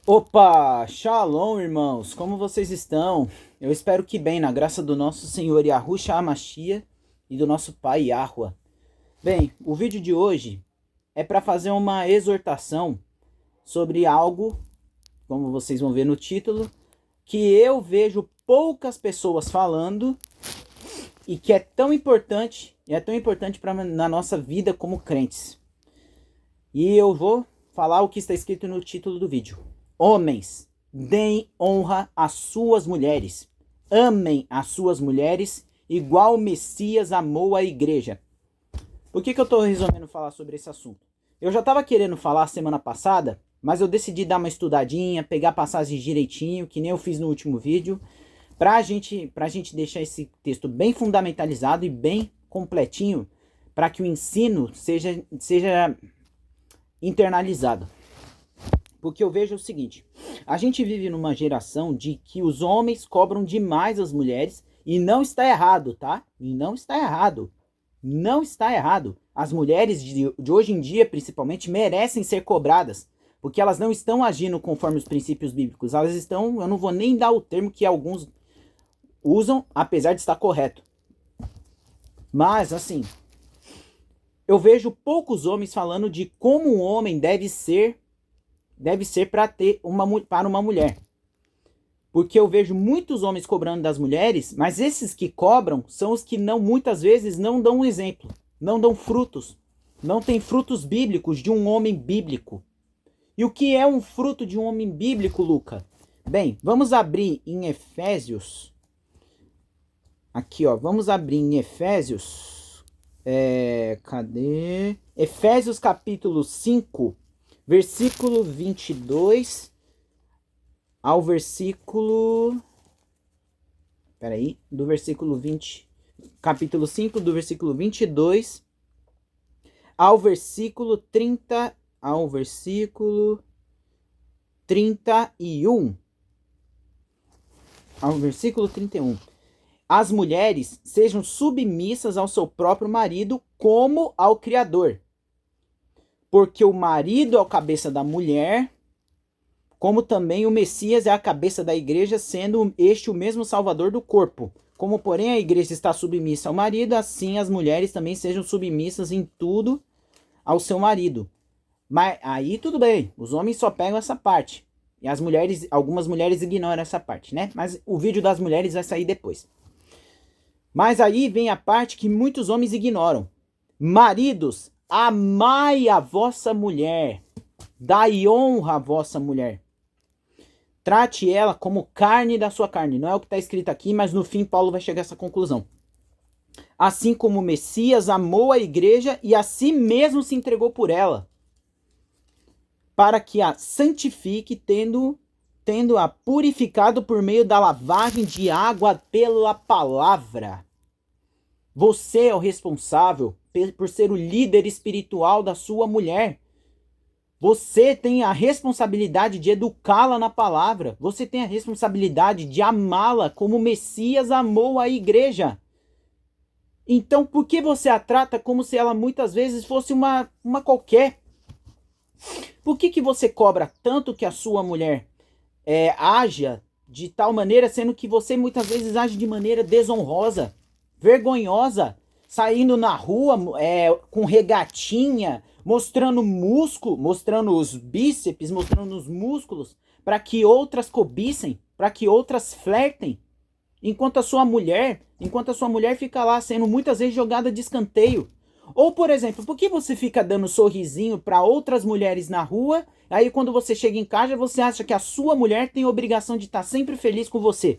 Opa, Shalom, irmãos, como vocês estão? Eu espero que bem, na graça do nosso Senhor Yahushua HaMashiach e do nosso Pai Yahuwah. Bem, o vídeo de hoje é para fazer uma exortação sobre algo, como vocês vão ver no título, que eu vejo poucas pessoas falando e que é tão importante, na nossa vida como crentes. E eu vou falar o que está escrito no título do vídeo. Homens, deem honra às suas mulheres. Amem as suas mulheres, igual o Messias amou a igreja. Por que eu estou resolvendo falar sobre esse assunto? Eu já estava querendo falar semana passada, mas eu decidi dar uma estudadinha, pegar passagens direitinho, que nem eu fiz no último vídeo, pra gente deixar esse texto bem fundamentalizado e bem completinho, para que o ensino seja internalizado. Porque eu vejo o seguinte, a gente vive numa geração de que os homens cobram demais as mulheres e não está errado, tá? E não está errado. Não está errado. As mulheres de hoje em dia, principalmente, merecem ser cobradas, porque elas não estão agindo conforme os princípios bíblicos. Elas estão, eu não vou nem dar o termo que alguns usam, apesar de estar correto. Mas, assim, eu vejo poucos homens falando de como um homem deve ser para uma mulher. Porque eu vejo muitos homens cobrando das mulheres, mas esses que cobram são os que muitas vezes não dão um exemplo, não dão frutos, não tem frutos bíblicos de um homem bíblico. E o que é um fruto de um homem bíblico, Luca? Bem, vamos abrir em Efésios. Aqui, ó, vamos abrir em Efésios. Cadê? Efésios capítulo 5. Versículo 22 ao versículo... do versículo 20... Capítulo 5, do versículo 22 ao versículo 30... Ao versículo 31. Ao versículo 31. As mulheres sejam submissas ao seu próprio marido como ao Criador. Porque o marido é a cabeça da mulher, como também o Messias é a cabeça da igreja, sendo este o mesmo salvador do corpo. Como, porém, a igreja está submissa ao marido, assim as mulheres também sejam submissas em tudo ao seu marido. Mas aí tudo bem, os homens só pegam essa parte. E algumas mulheres ignoram essa parte, né? Mas o vídeo das mulheres vai sair depois. Mas aí vem a parte que muitos homens ignoram. Maridos, amai a vossa mulher, dai honra à vossa mulher. Trate ela como carne da sua carne. Não é o que está escrito aqui, mas no fim Paulo vai chegar a essa conclusão. Assim como o Messias amou a igreja e a si mesmo se entregou por ela, para que a santifique, tendo-a purificado por meio da lavagem de água pela palavra. Você é o responsável por ser o líder espiritual da sua mulher. Você tem a responsabilidade de educá-la na palavra. Você tem a responsabilidade de amá-la como o Messias amou a igreja. Então, por que você a trata como se ela muitas vezes fosse uma qualquer? Por que você cobra tanto que a sua mulher haja de tal maneira, sendo que você muitas vezes age de maneira desonrosa, vergonhosa, saindo na rua com regatinha, mostrando músculo, mostrando os bíceps, mostrando os músculos, para que outras cobicem, para que outras flertem, enquanto a sua mulher fica lá sendo muitas vezes jogada de escanteio. Ou, por exemplo, por que você fica dando sorrisinho para outras mulheres na rua, aí quando você chega em casa você acha que a sua mulher tem a obrigação de estar sempre feliz com você?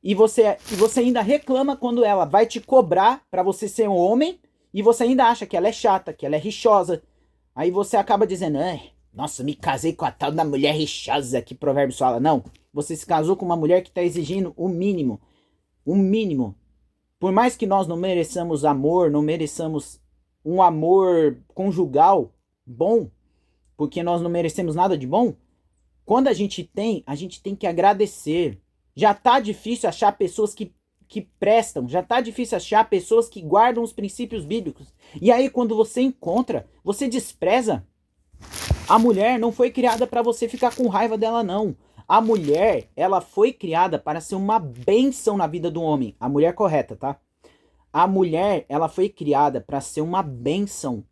E você ainda reclama quando ela vai te cobrar para você ser um homem, e você ainda acha que ela é chata, que ela é rixosa. Aí você acaba dizendo, nossa, me casei com a tal da mulher rixosa, que Provérbios fala. Não, você se casou com uma mulher que está exigindo o mínimo. Um mínimo. Por mais que nós não mereçamos amor, não mereçamos um amor conjugal bom, porque nós não merecemos nada de bom, quando a gente tem que agradecer. Já tá difícil achar pessoas que prestam, já tá difícil achar pessoas que guardam os princípios bíblicos. E aí quando você encontra, você despreza. A mulher não foi criada para você ficar com raiva dela, não. A mulher, ela foi criada para ser uma bênção na vida do homem. A mulher correta, tá? A mulher, ela foi criada para ser uma bênção,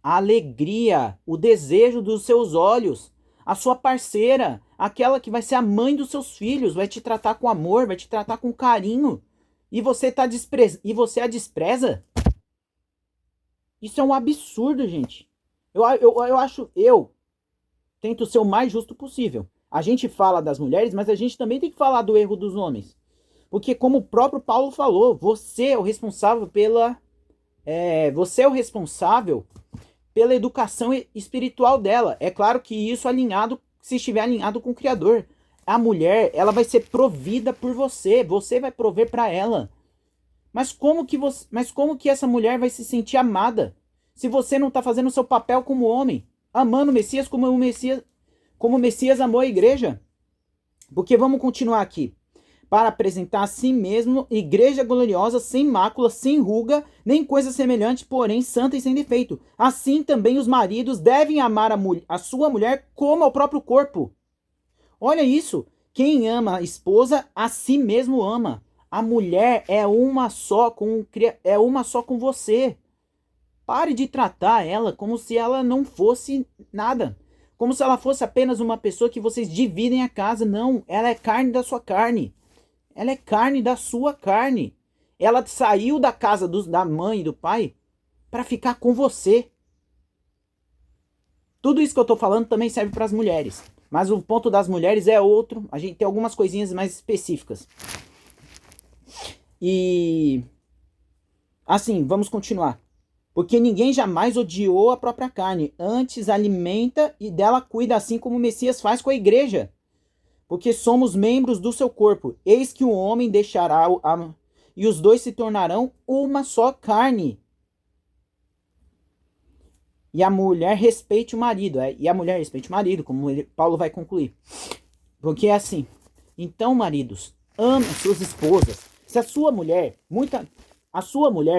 a alegria, o desejo dos seus olhos, a sua parceira, aquela que vai ser a mãe dos seus filhos, vai te tratar com amor, vai te tratar com carinho. E você a despreza? Isso é um absurdo, gente. Eu tento ser o mais justo possível. A gente fala das mulheres, mas a gente também tem que falar do erro dos homens. Porque como o próprio Paulo falou, você é o responsável pela educação espiritual dela. É claro que isso alinhado, se estiver alinhado com o Criador. A mulher, ela vai ser provida por você vai prover para ela. Mas como que essa mulher vai se sentir amada se você não está fazendo o seu papel como homem, amando o Messias como o Messias amou a igreja? Porque vamos continuar aqui. Para apresentar a si mesmo igreja gloriosa, sem mácula, sem ruga, nem coisa semelhante, porém santa e sem defeito. Assim também os maridos devem amar a sua mulher como ao próprio corpo. Olha isso. Quem ama a esposa, a si mesmo ama. A mulher é uma só com você. Pare de tratar ela como se ela não fosse nada. Como se ela fosse apenas uma pessoa que vocês dividem a casa. Não, ela é carne da sua carne. Ela é carne da sua carne. Ela saiu da casa da mãe e do pai para ficar com você. Tudo isso que eu tô falando também serve para as mulheres. Mas o ponto das mulheres é outro. A gente tem algumas coisinhas mais específicas. E assim, vamos continuar. Porque ninguém jamais odiou a própria carne. Antes alimenta e dela cuida, assim como o Messias faz com a igreja. Porque somos membros do seu corpo. Eis que o homem deixará e os dois se tornarão uma só carne. E a mulher respeite o marido. E a mulher respeite o marido, como Paulo vai concluir. Porque é assim. Então, maridos, amem suas esposas. Se a sua mulher,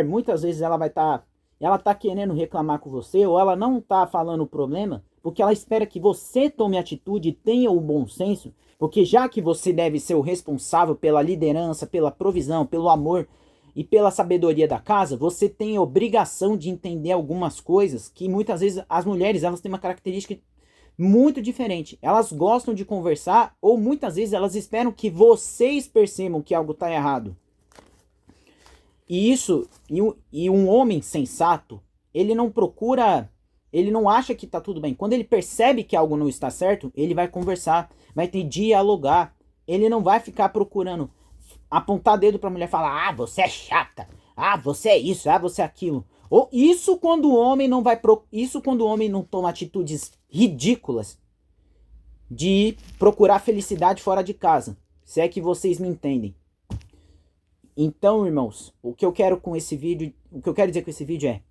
muitas vezes ela tá querendo reclamar com você, ou ela não tá falando o problema, porque ela espera que você tome atitude e tenha o bom senso, porque já que você deve ser o responsável pela liderança, pela provisão, pelo amor e pela sabedoria da casa, você tem a obrigação de entender algumas coisas que muitas vezes as mulheres, elas têm uma característica muito diferente. Elas gostam de conversar, ou muitas vezes elas esperam que vocês percebam que algo está errado. E um homem sensato, ele não acha que tá tudo bem. Quando ele percebe que algo não está certo, ele vai conversar, vai ter dialogar. Ele não vai ficar procurando apontar dedo pra mulher e falar: "Ah, você é chata. Ah, você é isso, ah, você é aquilo". Ou isso quando o homem não toma atitudes ridículas de procurar felicidade fora de casa. Se é que vocês me entendem. Então, irmãos, o que eu quero dizer com esse vídeo é: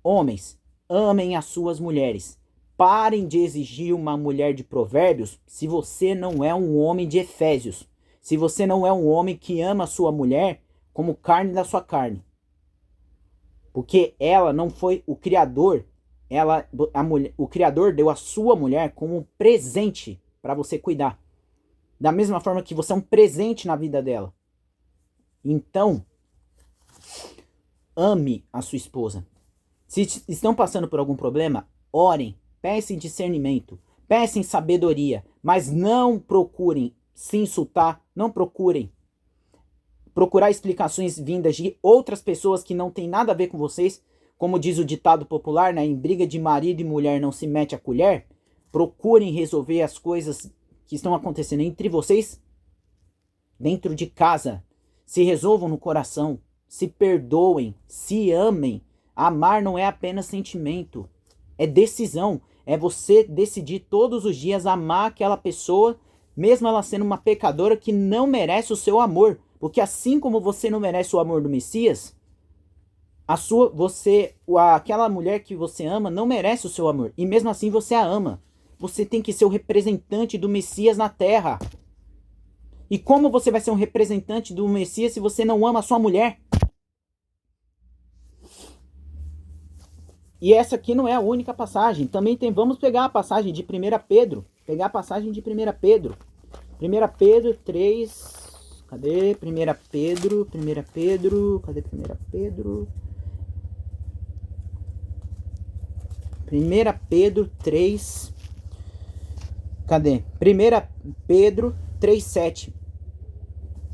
homens, amem as suas mulheres. Parem de exigir uma mulher de Provérbios se você não é um homem de Efésios. Se você não é um homem que ama a sua mulher como carne da sua carne. Porque ela não foi o Criador. O Criador deu a sua mulher como um presente para você cuidar. Da mesma forma que você é um presente na vida dela. Então, ame a sua esposa. Se estão passando por algum problema, orem, peçam discernimento, peçam sabedoria, mas não procurem se insultar, não procurem procurar explicações vindas de outras pessoas que não tem nada a ver com vocês, como diz o ditado popular, né? Em briga de marido e mulher não se mete a colher. Procurem resolver as coisas que estão acontecendo entre vocês dentro de casa. Se resolvam no coração, se perdoem, se amem. Amar não é apenas sentimento, é decisão. É você decidir todos os dias amar aquela pessoa, mesmo ela sendo uma pecadora que não merece o seu amor. Porque assim como você não merece o amor do Messias, aquela mulher que você ama não merece o seu amor. E mesmo assim você a ama. Você tem que ser o representante do Messias na terra. E como você vai ser um representante do Messias se você não ama a sua mulher? E essa aqui não é a única passagem. Também tem, vamos pegar a passagem de 1 Pedro. Pegar a passagem de 1 Pedro. 1 Pedro 3. Cadê? 1 Pedro. 1 Pedro. Cadê 1 Pedro? 1 Pedro 3. Cadê? 1 Pedro 3:7.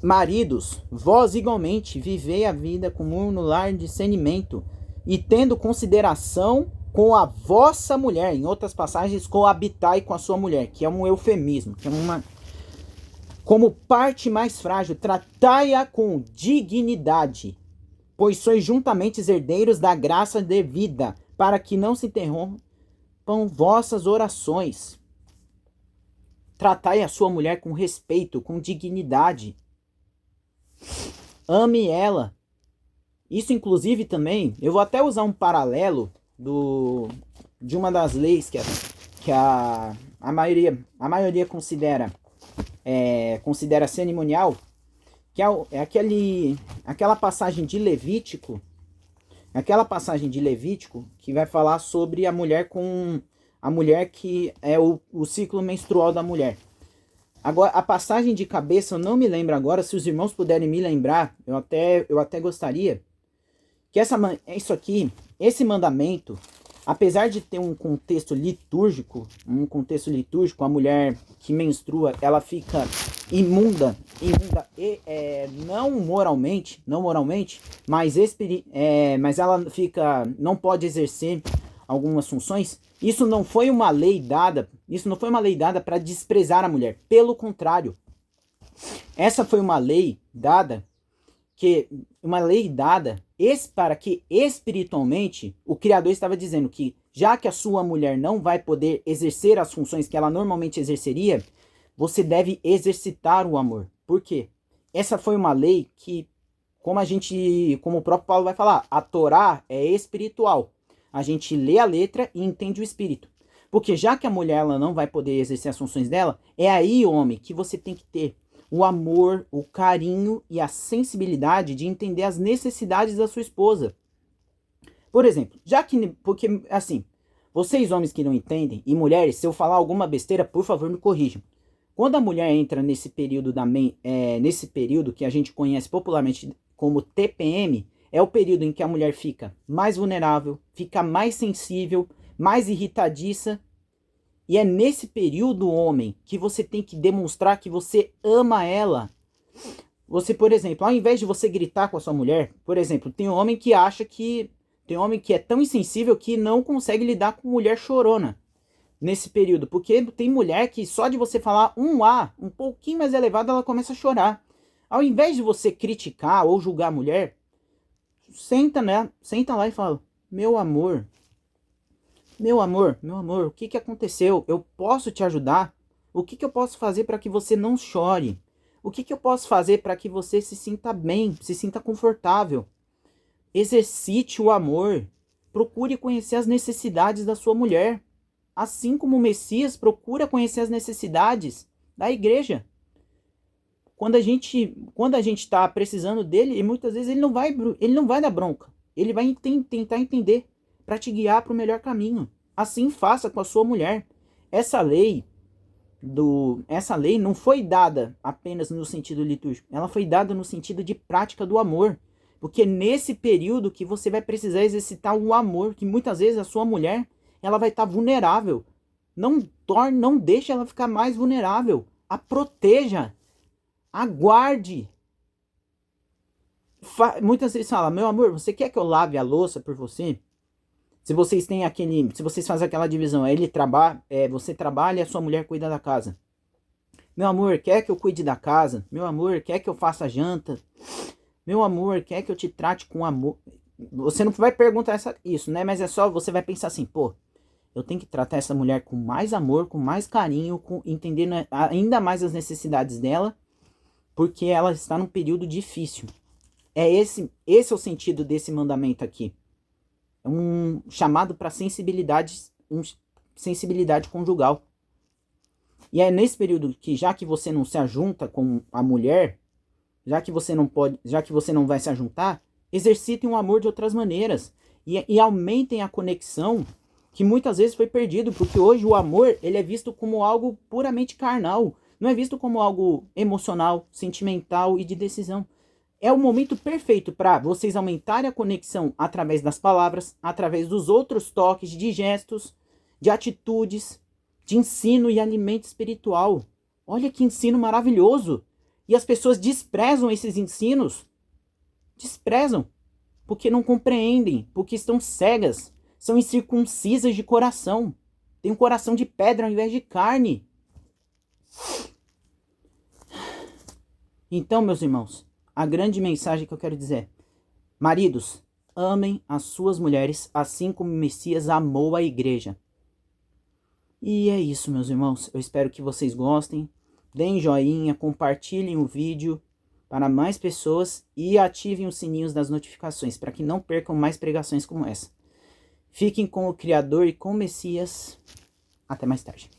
Maridos, vós igualmente vivei a vida comum no lar de discernimento e tendo consideração com a vossa mulher. Em outras passagens, coabitai com a sua mulher, que é um eufemismo, que é uma... Como parte mais frágil, tratai-a com dignidade, pois sois juntamente herdeiros da graça devida, para que não se interrompam vossas orações. Tratai a sua mulher com respeito, com dignidade. Ame ela. Isso, inclusive, também, eu vou até usar um paralelo de uma das leis que a maioria considera cerimonial, que é aquela passagem de Levítico, que vai falar sobre a mulher que é o ciclo menstrual da mulher. Agora, a passagem de cabeça eu não me lembro agora. Se os irmãos puderem me lembrar, eu até gostaria. Que isso aqui, esse mandamento, apesar de ter um contexto litúrgico, a mulher que menstrua, ela fica imunda não moralmente, mas ela não pode exercer algumas funções. Isso não foi uma lei dada para desprezar a mulher. Pelo contrário, essa foi uma lei dada para que espiritualmente o Criador estava dizendo que, já que a sua mulher não vai poder exercer as funções que ela normalmente exerceria, você deve exercitar o amor. Por quê? Essa foi uma lei que, como o próprio Paulo vai falar, a Torá é espiritual. A gente lê a letra e entende o espírito. Porque já que a mulher ela não vai poder exercer as funções dela, é aí, homem, que você tem que ter o amor, o carinho e a sensibilidade de entender as necessidades da sua esposa. Por exemplo, porque assim, vocês homens que não entendem, e mulheres, se eu falar alguma besteira, por favor me corrijam. Quando a mulher entra nesse período que a gente conhece popularmente como TPM, é o período em que a mulher fica mais vulnerável, fica mais sensível, mais irritadiça. E é nesse período, homem, que você tem que demonstrar que você ama ela. Você, por exemplo, ao invés de você gritar com a sua mulher, por exemplo, tem homem que é tão insensível que não consegue lidar com mulher chorona nesse período. Porque tem mulher que só de você falar um A, um pouquinho mais elevado, ela começa a chorar. Ao invés de você criticar ou julgar a mulher, senta lá e fala: meu amor, o que aconteceu? Eu posso te ajudar? O que eu posso fazer para que você não chore? O que eu posso fazer para que você se sinta bem, se sinta confortável? Exercite o amor. Procure conhecer as necessidades da sua mulher. Assim como o Messias procura conhecer as necessidades da igreja. Quando a gente está precisando dele, e muitas vezes ele não vai dar bronca. Ele vai tentar entender para te guiar para o melhor caminho. Assim faça com a sua mulher. Essa lei não foi dada apenas no sentido litúrgico. Ela foi dada no sentido de prática do amor. Porque nesse período que você vai precisar exercitar o amor, que muitas vezes a sua mulher ela vai estar vulnerável. Não deixe ela ficar mais vulnerável. A proteja. Aguarde. Muitas vezes fala: meu amor, você quer que eu lave a louça por você? Se vocês fazem aquela divisão, você trabalha e a sua mulher cuida da casa. Meu amor, quer que eu cuide da casa? Meu amor, quer que eu faça a janta? Meu amor, quer que eu te trate com amor? Você não vai perguntar isso, né? Mas você vai pensar assim: pô, eu tenho que tratar essa mulher com mais amor, com mais carinho, entendendo ainda mais as necessidades dela, porque ela está num período difícil. Esse é o sentido desse mandamento aqui. É um chamado para sensibilidade conjugal. E é nesse período que, já que você não se ajunta com a mulher, já que você não vai se ajuntar, exercitem um amor de outras maneiras. e aumentem a conexão que muitas vezes foi perdido, porque hoje o amor ele é visto como algo puramente carnal, não é visto como algo emocional, sentimental e de decisão. É o momento perfeito para vocês aumentarem a conexão através das palavras, através dos outros toques, de gestos, de atitudes, de ensino e alimento espiritual. Olha que ensino maravilhoso! E as pessoas desprezam esses ensinos. Desprezam. Porque não compreendem, porque estão cegas. São incircuncisas de coração. Tem um coração de pedra ao invés de carne. Então, meus irmãos, a grande mensagem que eu quero dizer é: maridos, amem as suas mulheres assim como o Messias amou a igreja. E é isso, meus irmãos. Eu espero que vocês gostem. Deem joinha, compartilhem o vídeo para mais pessoas e ativem os sininhos das notificações para que não percam mais pregações como essa. Fiquem com o Criador e com o Messias. Até mais tarde.